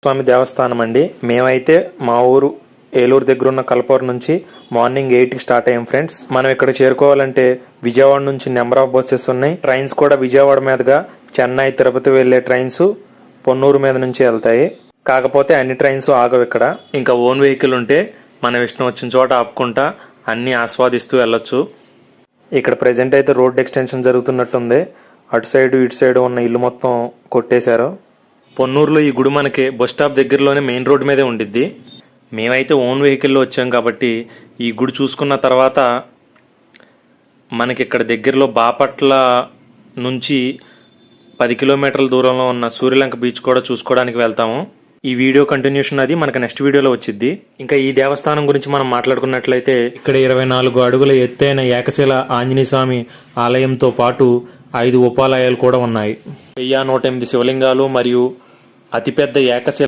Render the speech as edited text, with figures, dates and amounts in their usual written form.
స్వామి దేవస్థానం అండి. మేమైతే మా ఊరు ఏలూరు దగ్గర ఉన్న కల్పూరు నుంచి మార్నింగ్ 8కి స్టార్ట్ అయ్యాం ఫ్రెండ్స్. మనం ఇక్కడ చేరుకోవాలంటే విజయవాడ నుంచి నెంబర్ ఆఫ్ బస్సెస్ ఉన్నాయి. ట్రైన్స్ కూడా విజయవాడ మీదుగా చెన్నై, తిరుపతి వెళ్లే ట్రైన్స్ పొన్నూరు మీద నుంచి వెళ్తాయి. కాకపోతే అన్ని ట్రైన్స్ ఆగవు ఇక్కడ. ఇంకా ఓన్ వెహికల్ ఉంటే మనం ఇష్టం వచ్చిన చోట ఆపుకుంటా అన్ని ఆస్వాదిస్తూ వెళ్ళొచ్చు. ఇక్కడ ప్రెజెంట్ అయితే రోడ్ ఎక్స్టెన్షన్ జరుగుతున్నట్టుంది. అటు సైడ్ ఇటు సైడ్ ఉన్న ఇల్లు మొత్తం కొట్టేశారు. పొన్నూరులో ఈ గుడి మనకి బస్ స్టాప్ దగ్గరలోనే మెయిన్ రోడ్ మీదే ఉండిద్ది. మేమైతే ఓన్ వెహికల్లో వచ్చాం కాబట్టి ఈ గుడి చూసుకున్న తర్వాత మనకి ఇక్కడ దగ్గరలో బాపట్ల నుంచి 10 కిలోమీటర్ల దూరంలో ఉన్న సూర్యలంక బీచ్ కూడా చూసుకోవడానికి వెళ్తాము. ఈ వీడియో కంటిన్యూషన్ అది మనకి నెక్స్ట్ వీడియోలో వచ్చింది. ఇంకా ఈ దేవస్థానం గురించి మనం మాట్లాడుకున్నట్లయితే ఇక్కడ 24 అడుగుల ఎత్తైన ఏకశిల ఆంజనేయ స్వామి ఆలయంతో పాటు 5 ఉపాలయాలు కూడా ఉన్నాయి. 1108 శివలింగాలు మరియు అతిపెద్ద ఏకశిల